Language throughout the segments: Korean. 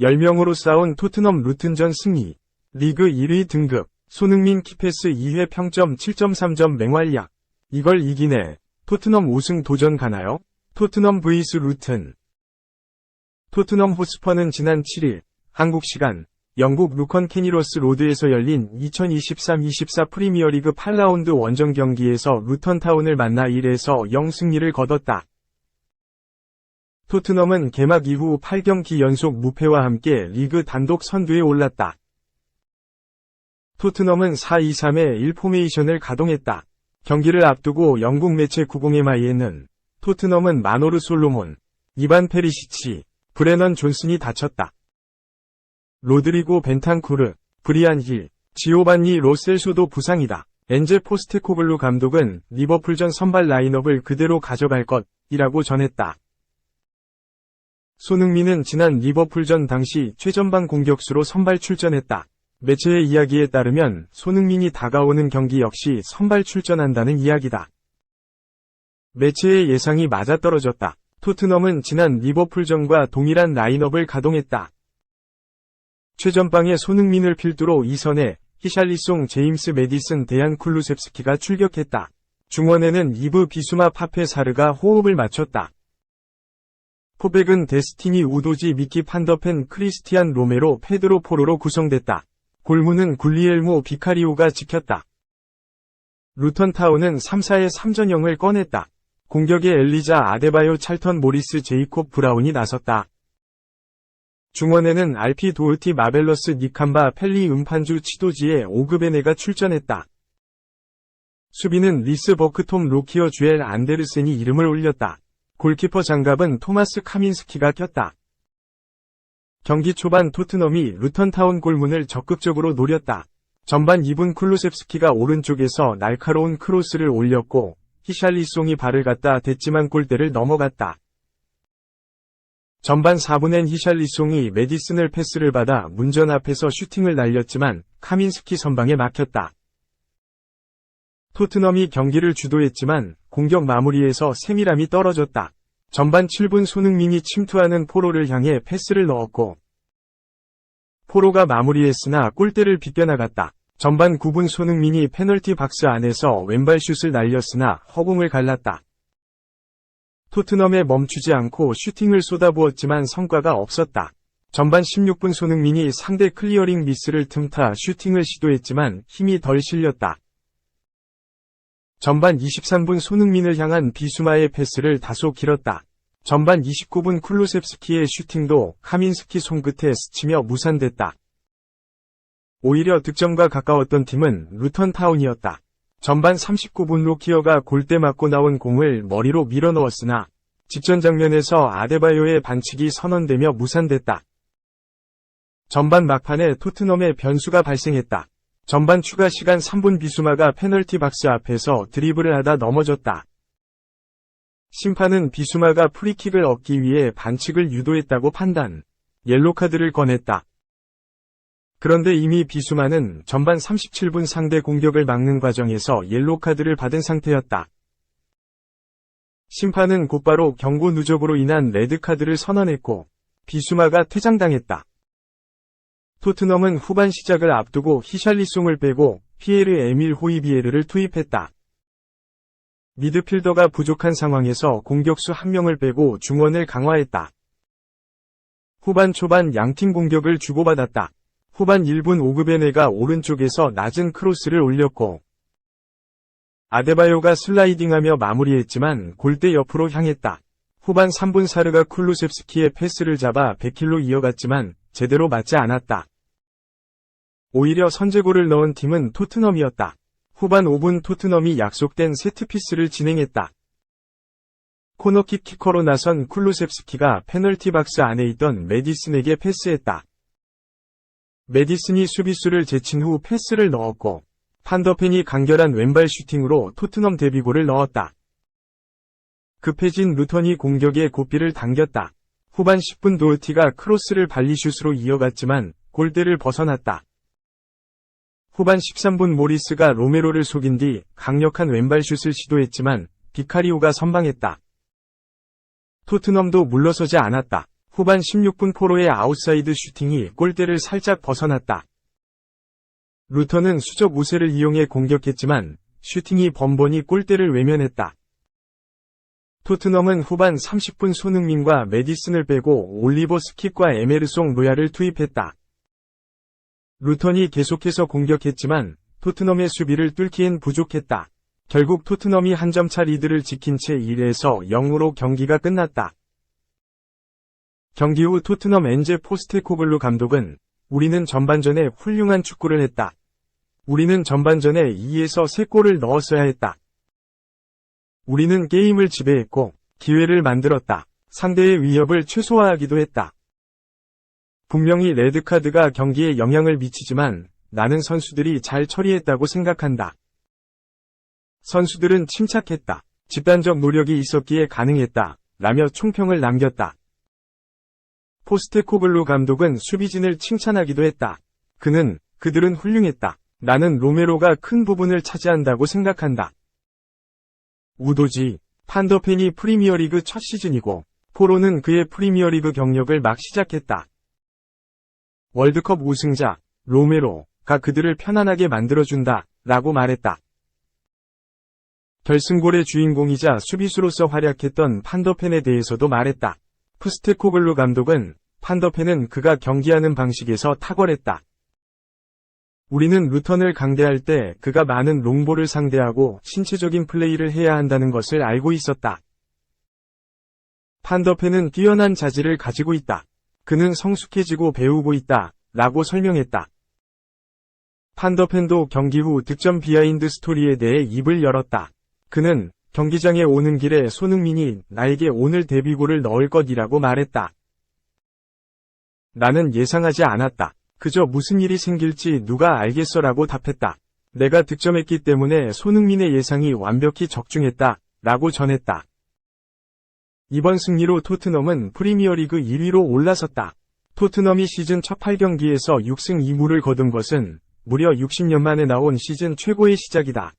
10명으로 싸운 토트넘 루튼전 승리. 리그 1위 등급. 손흥민 키패스 2회 평점 7.3점 맹활약. 이걸 이기네. 토트넘 우승 도전 가나요? 토트넘 vs 루튼. 토트넘 호스퍼는 지난 7일 한국 시간 영국 루컨 캐니로스 로드에서 열린 2023-24 프리미어리그 8라운드 원정 경기에서 루턴타운을 만나 1-0 승리를 거뒀다. 토트넘은 개막 이후 8경기 연속 무패와 함께 리그 단독 선두에 올랐다. 토트넘은 4-2-3-1 포메이션을 가동했다. 경기를 앞두고 영국 매체 90MI에는 토트넘은 마노르 솔로몬, 이반 페리시치, 브레넌 존슨이 다쳤다. 로드리고 벤탄쿠르, 브리안 힐, 지오반니 로셀소도 부상이다. 엔제 포스테코글루 감독은 리버풀전 선발 라인업을 그대로 가져갈 것이라고 전했다. 손흥민은 지난 리버풀전 당시 최전방 공격수로 선발 출전했다. 매체의 이야기에 따르면 손흥민이 다가오는 경기 역시 선발 출전한다는 이야기다. 매체의 예상이 맞아떨어졌다. 토트넘은 지난 리버풀전과 동일한 라인업을 가동했다. 최전방에 손흥민을 필두로 2선에 히샬리송, 제임스 메디슨, 데얀 쿨루셉스키가 출격했다. 중원에는 이브 비수마 파페사르가 호흡을 맞췄다. 포백은 데스티니 우도지, 미키 판더펜, 크리스티안 로메로, 페드로 포로로 구성됐다. 골문은 굴리엘모 비카리오가 지켰다. 루턴타운은 3-4의 3전형을 꺼냈다. 공격에 엘리자 아데바요, 찰턴 모리스, 제이콥 브라운이 나섰다. 중원에는 알피 도르티, 마벨러스, 니캄바, 펠리, 음판주, 치도지에 오그베네가 출전했다. 수비는 리스 버크톰, 로키어, 주엘 안데르센이 이름을 올렸다. 골키퍼 장갑은 토마스 카민스키가 꼈다. 경기 초반 토트넘이 루턴타운 골문을 적극적으로 노렸다. 전반 2분 쿨루셉스키가 오른쪽에서 날카로운 크로스를 올렸고 히샬리송이 발을 갖다 댔지만 골대를 넘어갔다. 전반 4분엔 히샬리송이 메디슨을 패스를 받아 문전 앞에서 슈팅을 날렸지만 카민스키 선방에 막혔다. 토트넘이 경기를 주도했지만 공격 마무리에서 세밀함이 떨어졌다. 전반 7분 손흥민이 침투하는 포로를 향해 패스를 넣었고 포로가 마무리했으나 골대를 비껴나갔다. 전반 9분 손흥민이 페널티 박스 안에서 왼발 슛을 날렸으나 허공을 갈랐다. 토트넘에 멈추지 않고 슈팅을 쏟아부었지만 성과가 없었다. 전반 16분 손흥민이 상대 클리어링 미스를 틈타 슈팅을 시도했지만 힘이 덜 실렸다. 전반 23분 손흥민을 향한 비수마의 패스를 다소 길었다. 전반 29분 쿨루셉스키의 슈팅도 카민스키 손끝에 스치며 무산됐다. 오히려 득점과 가까웠던 팀은 루턴타운이었다. 전반 39분 로키어가 골대 맞고 나온 공을 머리로 밀어넣었으나 직전 장면에서 아데바요의 반칙이 선언되며 무산됐다. 전반 막판에 토트넘의 변수가 발생했다. 전반 추가 시간 3분 비수마가 페널티 박스 앞에서 드리블을 하다 넘어졌다. 심판은 비수마가 프리킥을 얻기 위해 반칙을 유도했다고 판단, 옐로카드를 권했다. 그런데 이미 비수마는 전반 37분 상대 공격을 막는 과정에서 옐로카드를 받은 상태였다. 심판은 곧바로 경고 누적으로 인한 레드카드를 선언했고 비수마가 퇴장당했다. 토트넘은 후반 시작을 앞두고 히샬리송을 빼고 피에르 에밀 호이비에르를 투입했다. 미드필더가 부족한 상황에서 공격수 1명을 빼고 중원을 강화했다. 후반 초반 양팀 공격을 주고받았다. 후반 1분 오그베네가 오른쪽에서 낮은 크로스를 올렸고 아데바요가 슬라이딩하며 마무리했지만 골대 옆으로 향했다. 후반 3분 사르가 쿨루셉스키의 패스를 잡아 100킬로 이어갔지만 제대로 맞지 않았다. 오히려 선제골을 넣은 팀은 토트넘이었다. 후반 5분 토트넘이 약속된 세트피스를 진행했다. 코너킥 키커로 나선 쿨루셉스키가 페널티 박스 안에 있던 메디슨에게 패스했다. 메디슨이 수비수를 제친 후 패스를 넣었고 판더펜이 간결한 왼발 슈팅으로 토트넘 데뷔골을 넣었다. 급해진 루턴이 공격에 고삐를 당겼다. 후반 10분 도르티가 크로스를 발리슛으로 이어갔지만 골대를 벗어났다. 후반 13분 모리스가 로메로를 속인 뒤 강력한 왼발 슛을 시도했지만 비카리오가 선방했다. 토트넘도 물러서지 않았다. 후반 16분 포로의 아웃사이드 슈팅이 골대를 살짝 벗어났다. 루턴은 수적 우세를 이용해 공격했지만 슈팅이 번번이 골대를 외면했다. 토트넘은 후반 30분 손흥민과 메디슨을 빼고 올리버 스킵과 에메르송 로얄을 투입했다. 루턴이 계속해서 공격했지만 토트넘의 수비를 뚫기엔 부족했다. 결국 토트넘이 한 점차 리드를 지킨 채 1에서 0으로 경기가 끝났다. 경기 후 토트넘 엔제 포스테코글루 감독은 우리는 전반전에 훌륭한 축구를 했다. 우리는 전반전에 2에서 3골을 넣었어야 했다. 우리는 게임을 지배했고 기회를 만들었다. 상대의 위협을 최소화하기도 했다. 분명히 레드카드가 경기에 영향을 미치지만 나는 선수들이 잘 처리했다고 생각한다. 선수들은 침착했다. 집단적 노력이 있었기에 가능했다. 라며 총평을 남겼다. 포스테코글루 감독은 수비진을 칭찬하기도 했다. 그들은 훌륭했다. 나는 로메로가 큰 부분을 차지한다고 생각한다. 우도지, 판더펜이 프리미어리그 첫 시즌이고 포로는 그의 프리미어리그 경력을 막 시작했다. 월드컵 우승자, 로메로가 그들을 편안하게 만들어준다 라고 말했다. 결승골의 주인공이자 수비수로서 활약했던 판더펜에 대해서도 말했다. 포스테코글루 감독은 판더펜은 그가 경기하는 방식에서 탁월했다. 우리는 루턴을 강대할 때 그가 많은 롱볼을 상대하고 신체적인 플레이를 해야 한다는 것을 알고 있었다. 판더펜은 뛰어난 자질을 가지고 있다. 그는 성숙해지고 배우고 있다. 라고 설명했다. 판더펜도 경기 후 득점 비하인드 스토리에 대해 입을 열었다. 그는 경기장에 오는 길에 손흥민이 나에게 오늘 데뷔골을 넣을 것이라고 말했다. 나는 예상하지 않았다. 그저 무슨 일이 생길지 누가 알겠어라고 답했다. 내가 득점했기 때문에 손흥민의 예상이 완벽히 적중했다. 라고 전했다. 이번 승리로 토트넘은 프리미어리그 1위로 올라섰다. 토트넘이 시즌 첫 8경기에서 6승 2무를 거둔 것은 무려 60년 만에 나온 시즌 최고의 시작이다.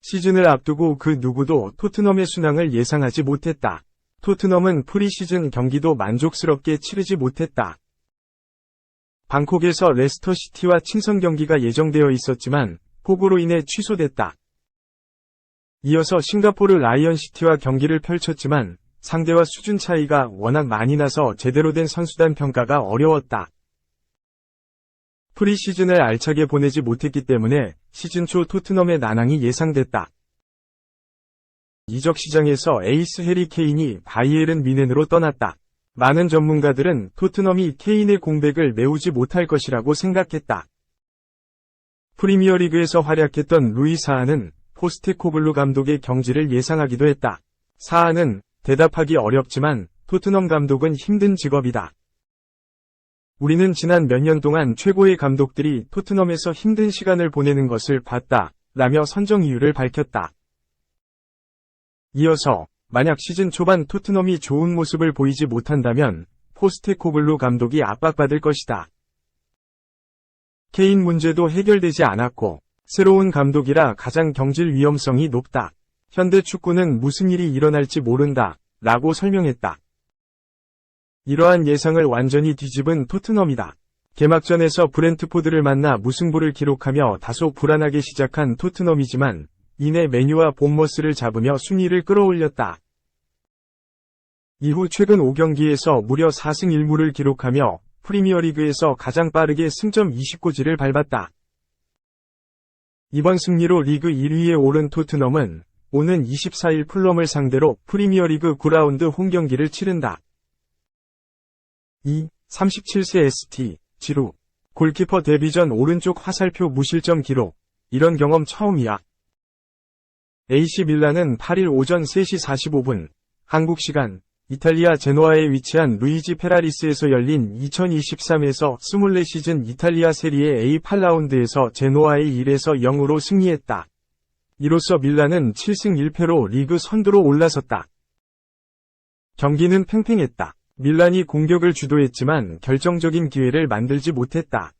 시즌을 앞두고 그 누구도 토트넘의 순항을 예상하지 못했다. 토트넘은 프리시즌 경기도 만족스럽게 치르지 못했다. 방콕에서 레스터시티와 친선 경기가 예정되어 있었지만 폭우로 인해 취소됐다. 이어서 싱가포르 라이언시티와 경기를 펼쳤지만 상대와 수준 차이가 워낙 많이 나서 제대로 된 선수단 평가가 어려웠다. 프리시즌을 알차게 보내지 못했기 때문에 시즌 초 토트넘의 난항이 예상됐다. 이적 시장에서 에이스 해리 케인이 바이에른 뮌헨으로 떠났다. 많은 전문가들은 토트넘이 케인의 공백을 메우지 못할 것이라고 생각했다. 프리미어리그에서 활약했던 루이 사하는 포스테코글루 감독의 경지를 예상하기도 했다. 사하는 대답하기 어렵지만 토트넘 감독은 힘든 직업이다. 우리는 지난 몇 년 동안 최고의 감독들이 토트넘에서 힘든 시간을 보내는 것을 봤다. 라며 선정 이유를 밝혔다. 이어서 만약 시즌 초반 토트넘이 좋은 모습을 보이지 못한다면 포스테코글루 감독이 압박받을 것이다. 케인 문제도 해결되지 않았고 새로운 감독이라 가장 경질 위험성이 높다. 현대 축구는 무슨 일이 일어날지 모른다. 라고 설명했다. 이러한 예상을 완전히 뒤집은 토트넘이다. 개막전에서 브렌트포드를 만나 무승부를 기록하며 다소 불안하게 시작한 토트넘이지만 이내 맨유와 본머스를 잡으며 순위를 끌어올렸다. 이후 최근 5경기에서 무려 4승 1무를 기록하며 프리미어리그에서 가장 빠르게 승점 20고지를 밟았다. 이번 승리로 리그 1위에 오른 토트넘은 오는 24일 풀럼을 상대로 프리미어리그 9라운드 홈경기를 치른다. 37세 ST, 지루. 골키퍼 데뷔 전 오른쪽 화살표 무실점 기록. 이런 경험 처음이야. AC 밀란은 8일 오전 3시 45분, 한국 시간, 이탈리아 제노아에 위치한 루이지 페라리스에서 열린 2023에서 24시즌 이탈리아 세리에 A 8라운드에서 제노아의 1에서 0으로 승리했다. 이로써 밀란은 7승 1패로 리그 선두로 올라섰다. 경기는 팽팽했다. 밀란이 공격을 주도했지만 결정적인 기회를 만들지 못했다.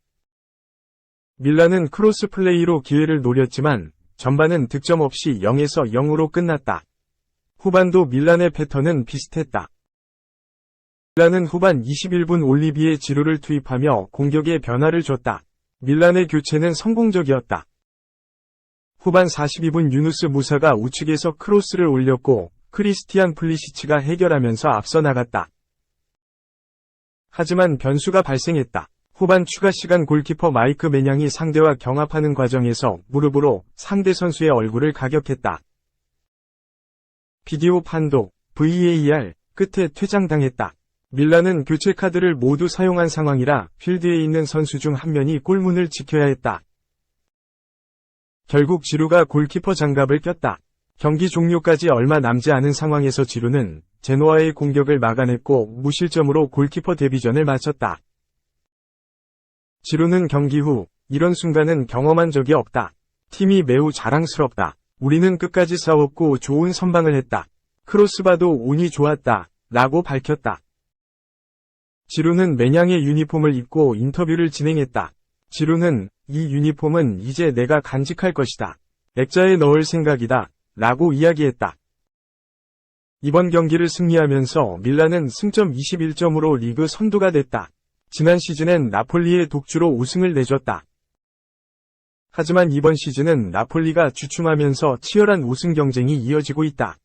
밀란은 크로스 플레이로 기회를 노렸지만 전반은 득점 없이 0에서 0으로 끝났다. 후반도 밀란의 패턴은 비슷했다. 밀란은 후반 21분 올리비에 지루를 투입하며 공격에 변화를 줬다. 밀란의 교체는 성공적이었다. 후반 42분 유누스 무사가 우측에서 크로스를 올렸고 크리스티안 플리시치가 해결하면서 앞서 나갔다. 하지만 변수가 발생했다. 후반 추가 시간 골키퍼 마이크 매냥이 상대와 경합하는 과정에서 무릎으로 상대 선수의 얼굴을 가격했다. 비디오 판독, VAR, 끝에 퇴장당했다. 밀란은 교체 카드를 모두 사용한 상황이라 필드에 있는 선수 중 한 명이 골문을 지켜야 했다. 결국 지루가 골키퍼 장갑을 꼈다. 경기 종료까지 얼마 남지 않은 상황에서 지루는 제노아의 공격을 막아냈고 무실점으로 골키퍼 데뷔전을 마쳤다. 지루는 경기 후 이런 순간은 경험한 적이 없다. 팀이 매우 자랑스럽다. 우리는 끝까지 싸웠고 좋은 선방을 했다. 크로스바도 운이 좋았다. 라고 밝혔다. 지루는 매냥의 유니폼을 입고 인터뷰를 진행했다. 지루는 이 유니폼은 이제 내가 간직할 것이다. 액자에 넣을 생각이다. 라고 이야기했다. 이번 경기를 승리하면서 밀란은 승점 21점으로 리그 선두가 됐다. 지난 시즌엔 나폴리의 독주로 우승을 내줬다. 하지만 이번 시즌은 나폴리가 주춤하면서 치열한 우승 경쟁이 이어지고 있다.